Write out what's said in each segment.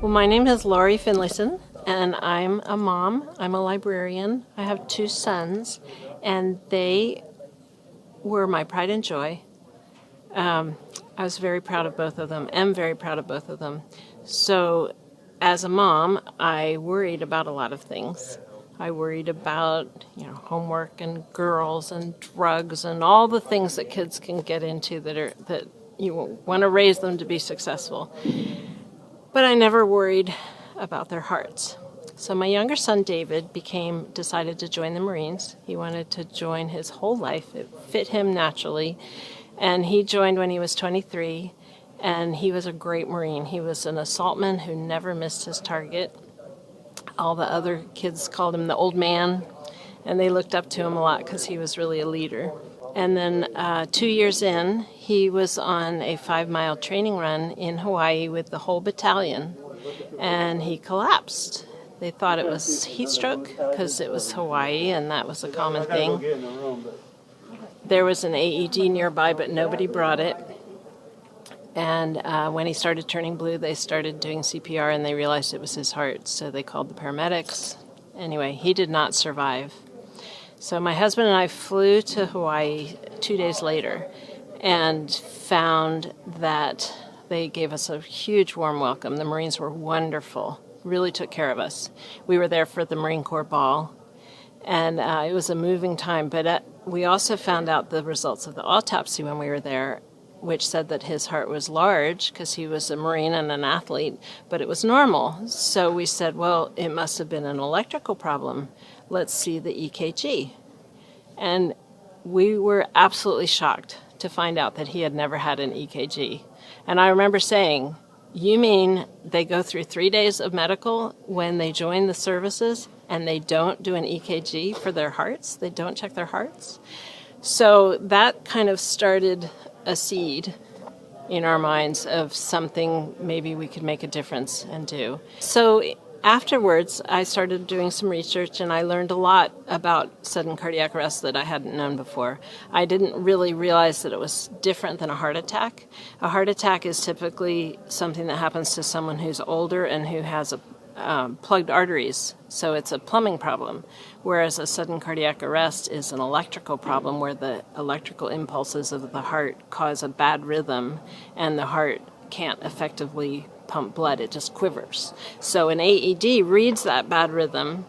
Well, my name is Laurie Finlayson, and I'm a mom. I'm a librarian. I have 2 sons, and they were my pride and joy. I was very proud of both of them, am very proud of both of them. So as a mom, I worried about a lot of things. I worried about, homework and girls and drugs and all the things that kids can get into that you want to raise them to be successful. But I never worried about their hearts. So my younger son, David, decided to join the Marines. He wanted to join his whole life. It fit him naturally. And he joined when he was 23, and he was a great Marine. He was an assaultman who never missed his target. All the other kids called him the old man, and they looked up to him a lot because he was really a leader. And then 2 years in, he was on a 5-mile training run in Hawaii with the whole battalion, and he collapsed. They thought it was heat stroke because it was Hawaii, and that was a common thing. There was an AED nearby, but nobody brought it. And when he started turning blue, they started doing CPR, and they realized it was his heart, so they called the paramedics. Anyway, he did not survive. So my husband and I flew to Hawaii 2 days later and found that they gave us a huge warm welcome. The Marines were wonderful, really took care of us. We were there for the Marine Corps ball, and it was a moving time, but we also found out the results of the autopsy when we were there, which said that his heart was large because he was a Marine and an athlete, but it was normal. So we said, well, it must have been an electrical problem. Let's see the EKG. And we were absolutely shocked to find out that he had never had an EKG. And I remember saying, you mean they go through 3 days of medical when they join the services and they don't do an EKG for their hearts? They don't check their hearts? So that kind of started a seed in our minds of something maybe we could make a difference and do. So afterwards, I started doing some research, and I learned a lot about sudden cardiac arrest that I hadn't known before. I didn't really realize that it was different than a heart attack. A heart attack is typically something that happens to someone who's older and who has plugged arteries, so it's a plumbing problem, whereas a sudden cardiac arrest is an electrical problem where the electrical impulses of the heart cause a bad rhythm, and the heart can't effectively pump blood, it just quivers. So an AED reads that bad rhythm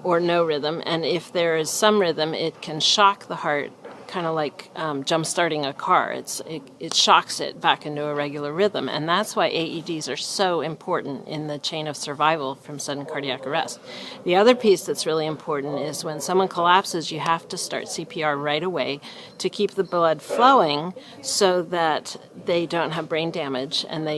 or no rhythm, and if there is some rhythm, it can shock the heart, kind of like jump-starting a car. It shocks it back into a regular rhythm, and that's why AEDs are so important in the chain of survival from sudden cardiac arrest. The other piece that's really important is when someone collapses, you have to start CPR right away to keep the blood flowing so that they don't have brain damage, and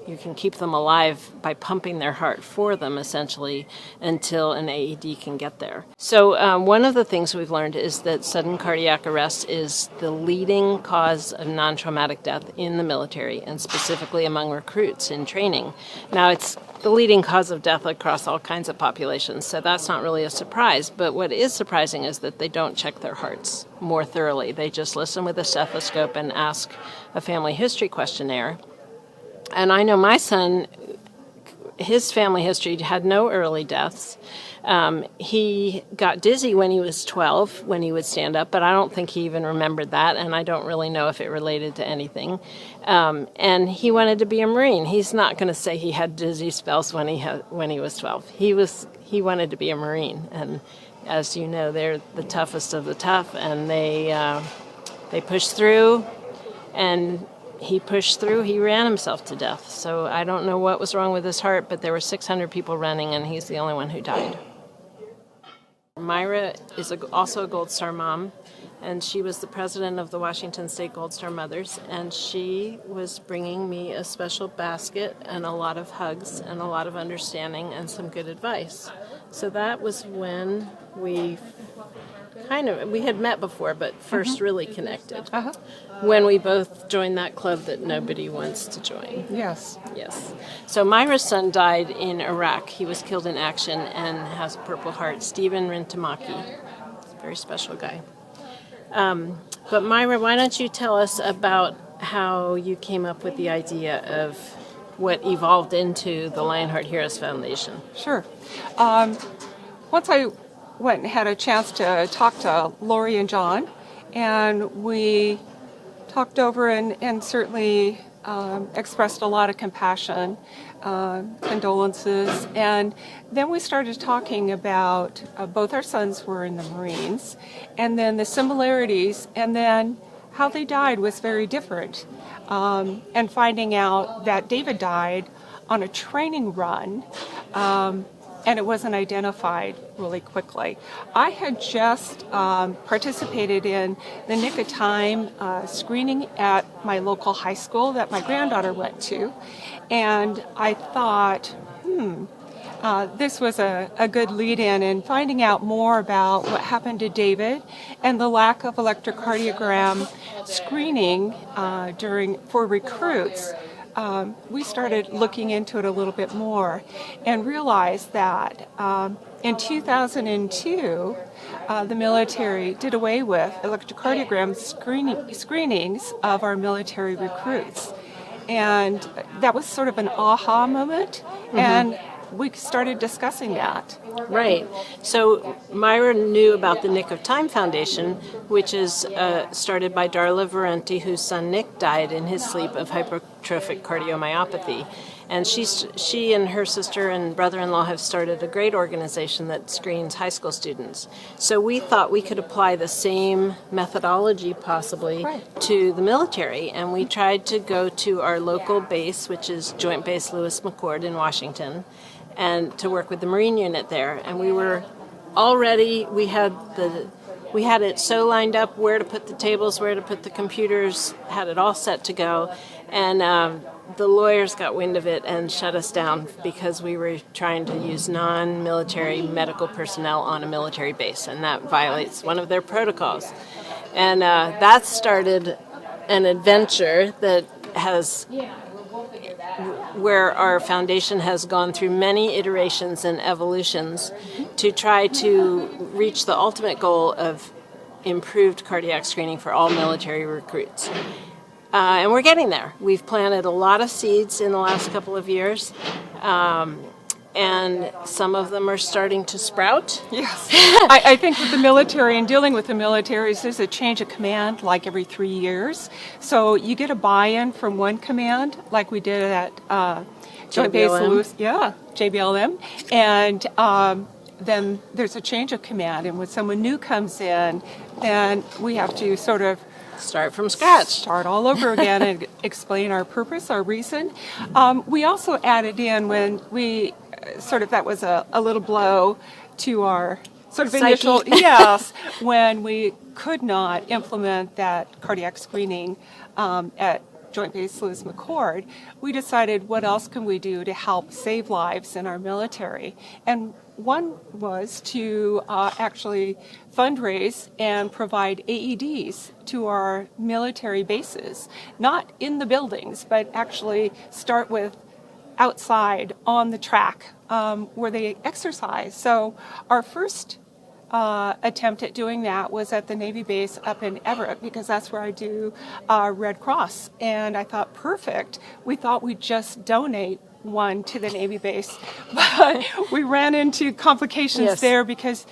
you can keep them alive by pumping their heart for them, essentially, until an AED can get there. So one of the things we've learned is that sudden cardiac arrest is the leading cause of non-traumatic death in the military, and specifically among recruits in training. Now, it's the leading cause of death across all kinds of populations, so that's not really a surprise. But what is surprising is that they don't check their hearts more thoroughly. They just listen with a stethoscope and ask a family history questionnaire. And I know my son, his family history had no early deaths. He got dizzy when he was 12, when he would stand up, but I don't think he even remembered that, and I don't really know if it related to anything. And he wanted to be a Marine. He's not going to say he had dizzy spells when he was 12. He wanted to be a Marine, and as you know, they're the toughest of the tough, and they push through, and he pushed through. He ran himself to death. So I don't know what was wrong with his heart, but there were 600 people running, and he's the only one who died. Myra is also a Gold Star mom, and she was the president of the Washington State Gold Star Mothers, and she was bringing me a special basket and a lot of hugs and a lot of understanding and some good advice. So that was when we had met before, but first really connected. When we both joined that club that nobody wants to join. Yes. Yes. So Myra's son died in Iraq. He was killed in action and has a Purple Heart. Stephen Rintamaki. He's a very special guy. But Myra, why don't you tell us about how you came up with the idea of what evolved into the Lionheart Heroes Foundation. Sure. Once I went and had a chance to talk to Laurie and John, and we talked over and certainly expressed a lot of compassion, condolences, and then we started talking about both our sons were in the Marines, and then the similarities, and then how they died was very different, and finding out that David died on a training run, and it wasn't identified really quickly. I had just participated in the Nick of Time screening at my local high school that my granddaughter went to, and I thought, this was a good lead-in, and finding out more about what happened to David and the lack of electrocardiogram screening for recruits. We started looking into it a little bit more and realized that in 2002, the military did away with electrocardiogram screenings of our military recruits. And that was sort of an aha moment, and we started discussing that. Right. So Myra knew about the Nick of Time Foundation, which is started by Darla Valenti, whose son Nick died in his sleep of hypertrophic cardiomyopathy. And she and her sister and brother-in-law have started a great organization that screens high school students. So we thought we could apply the same methodology possibly to the military. And we tried to go to our local base, which is Joint Base Lewis McChord in Washington, and to work with the Marine unit there. And we were already, we had it so lined up where to put the tables, where to put the computers, had it all set to go. And the lawyers got wind of it and shut us down because we were trying to use non-military medical personnel on a military base, and that violates one of their protocols. And that started an adventure that where our foundation has gone through many iterations and evolutions to try to reach the ultimate goal of improved cardiac screening for all military recruits. And we're getting there. We've planted a lot of seeds in the last couple of years, and some of them are starting to sprout. Yes. I think with the military and dealing with the militaries, there's a change of command like every 3 years. So you get a buy-in from one command, like we did at Joint Base Lewis, JBLM, and then there's a change of command. And when someone new comes in, then we have to sort of start from scratch. Start all over again and explain our purpose, our reason. We also added in when we that was a little blow to our sort of initial, when we could not implement that cardiac screening at Joint Base Lewis McChord, we decided what else can we do to help save lives in our military. And one was to actually fundraise and provide AEDs to our military bases, not in the buildings, but actually start with outside on the track where they exercise. So our first attempt at doing that was at the Navy base up in Everett, because that's where I do Red Cross. And I thought, perfect. We thought we'd just donate one to the Navy base, but we ran into complications there because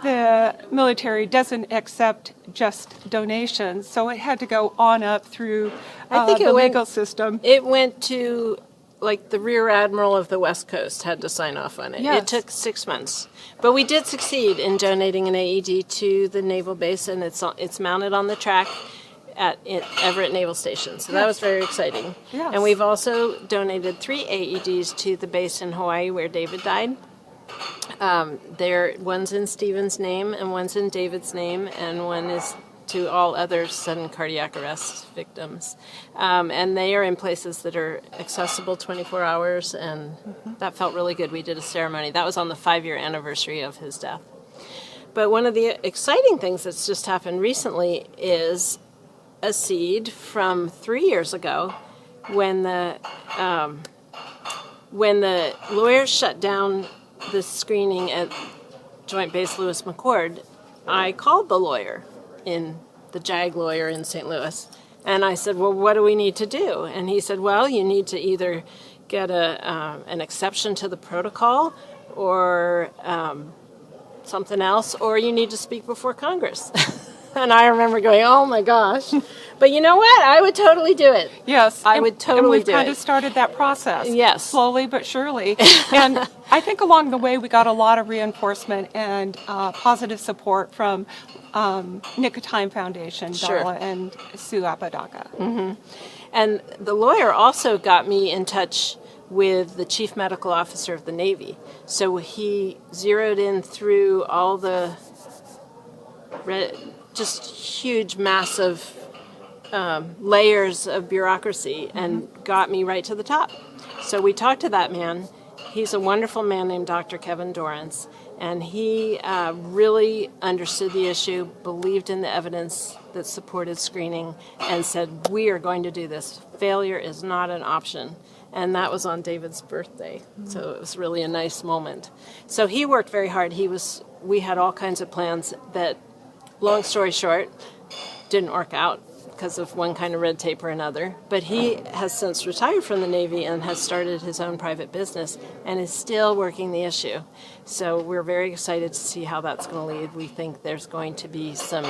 the military doesn't accept just donations, so it had to go on up through the legal system. It went to, like, the Rear Admiral of the West Coast had to sign off on it. Yes. It took 6 months. But we did succeed in donating an AED to the naval base, and it's mounted on the track at Everett Naval Station. So that was very exciting. Yes. And we've also donated 3 AEDs to the base in Hawaii where David died. One's in Stephen's name, and one's in David's name, and one is to all other sudden cardiac arrest victims. And they are in places that are accessible 24 hours, and that felt really good. We did a ceremony. That was on the 5-year anniversary of his death. But one of the exciting things that's just happened recently is a seed from 3 years ago when the lawyers shut down the screening at Joint Base Lewis McChord. I called the lawyer, the JAG lawyer in St. Louis, And I said, well, what do we need to do? And he said, well, you need to either get an exception to the protocol or something else, or you need to speak before Congress. And I remember going, oh my gosh. But you know what? I would totally do it. Yes. I would totally do it. And we've kind of started that process. Yes. Slowly but surely. And I think along the way we got a lot of reinforcement and positive support from Nicotine Foundation, Sure. Darla and Sue Apodaca. Mm-hmm. And the lawyer also got me in touch with the chief medical officer of the Navy. So he zeroed in through all the just huge, massive layers of bureaucracy and got me right to the top. So we talked to that man. He's a wonderful man named Dr. Kevin Dorrance, and he really understood the issue, believed in the evidence that supported screening, and said, we are going to do this. Failure is not an option. And that was on David's birthday, so it was really a nice moment. So he worked very hard. We had all kinds of plans that, long story short, didn't work out because of one kind of red tape or another. But he has since retired from the Navy and has started his own private business and is still working the issue. So we're very excited to see how that's going to lead. We think there's going to be some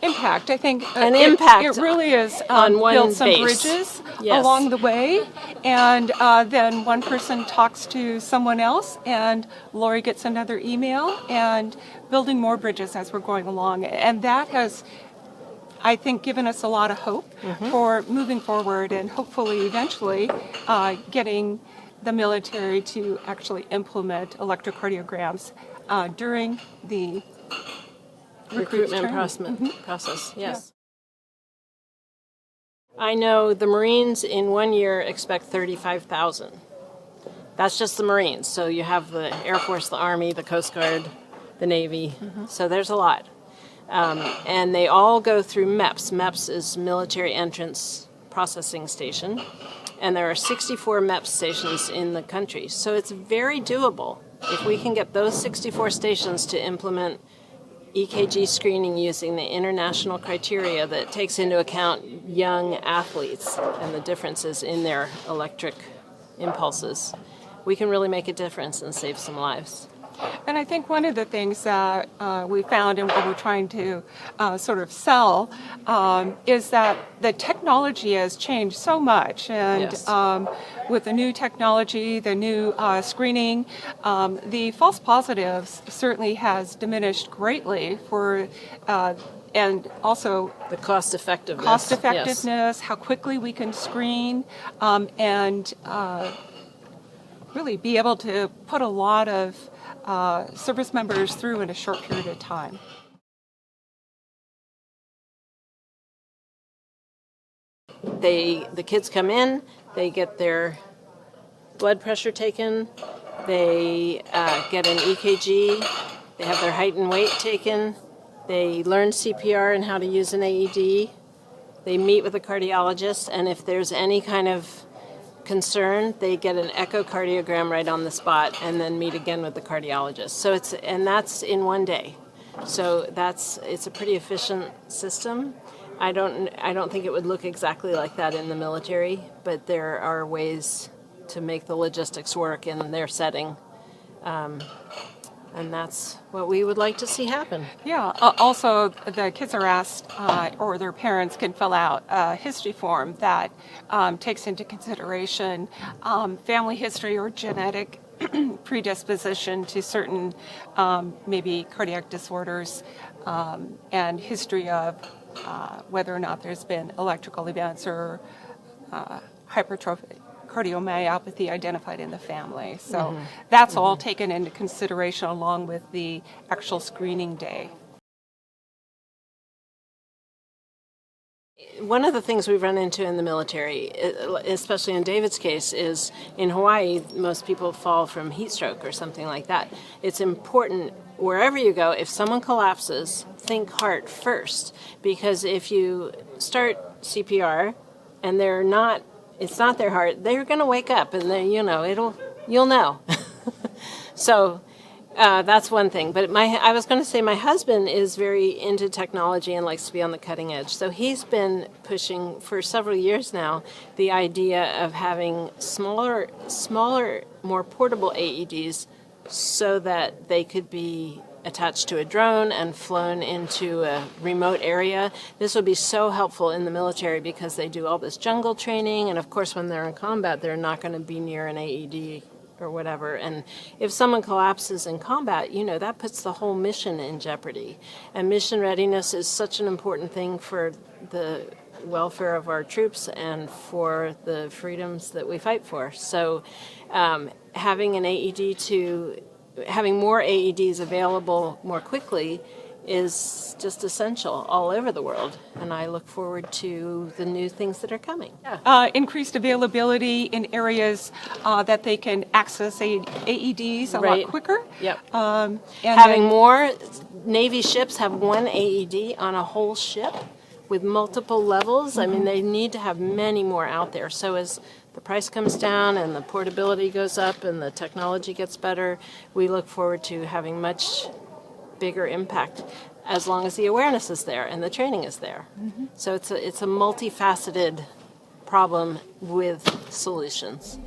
impact. I think impact it really is on one build some base. bridges Yes. along the way, and then one person talks to someone else, and Laurie gets another email, and building more bridges as we're going along. And that has, I think, given us a lot of hope for moving forward and hopefully eventually getting the military to actually implement electrocardiograms during the recruitment process, yes. I know the Marines in 1 year expect 35,000. That's just the Marines. So you have the Air Force, the Army, the Coast Guard, the Navy. So there's a lot. And they all go through MEPS. MEPS is Military Entrance Processing Station. And there are 64 MEPS stations in the country. So it's very doable. If we can get those 64 stations to implement EKG screening using the international criteria that takes into account young athletes and the differences in their electric impulses, we can really make a difference and save some lives. And I think one of the things that we found and what we're trying to sort of sell is that the technology has changed so much. And Yes. With the new technology, the new screening, the false positives certainly has diminished greatly for and also The cost effectiveness. Yes. How quickly we can screen, and really be able to put a lot of service members through in a short period of time. The kids come in, they get their blood pressure taken, they get an EKG, they have their height and weight taken, they learn CPR and how to use an AED, they meet with a cardiologist, and if there's any kind of concern, they get an echocardiogram right on the spot and then meet again with the cardiologist. So that's in 1 day. So it's a pretty efficient system. I don't think it would look exactly like that in the military, but there are ways to make the logistics work in their setting. And that's what we would like to see happen. Yeah. Also, the kids are asked, or their parents can fill out a history form that takes into consideration family history or genetic predisposition to certain maybe cardiac disorders, and history of whether or not there's been electrical events or hypertrophic cardiomyopathy identified in the family. So that's all taken into consideration along with the actual screening day. One of the things we've run into in the military, especially in David's case, is in Hawaii, most people fall from heat stroke or something like that. It's important, wherever you go, if someone collapses, think heart first. Because if you start CPR and it's not their heart, they're going to wake up and you'll know. So That's one thing. But I was going to say my husband is very into technology and likes to be on the cutting edge. So he's been pushing for several years now the idea of having smaller, more portable AEDs so that they could be attached to a drone and flown into a remote area. This would be so helpful in the military because they do all this jungle training, and of course when they're in combat they're not going to be near an AED or whatever. And if someone collapses in combat, that puts the whole mission in jeopardy. And mission readiness is such an important thing for the welfare of our troops and for the freedoms that we fight for. So having more AEDs available more quickly is just essential all over the world, and I look forward to the new things that are coming. Increased availability in areas that they can access AEDs a lot quicker. Yep. And having more Navy ships have one AED on a whole ship with multiple levels. I mean, they need to have many more out there. So as the price comes down and the portability goes up and the technology gets better, we look forward to having much bigger impact as long as the awareness is there and the training is there. So it's a multifaceted problem with solutions.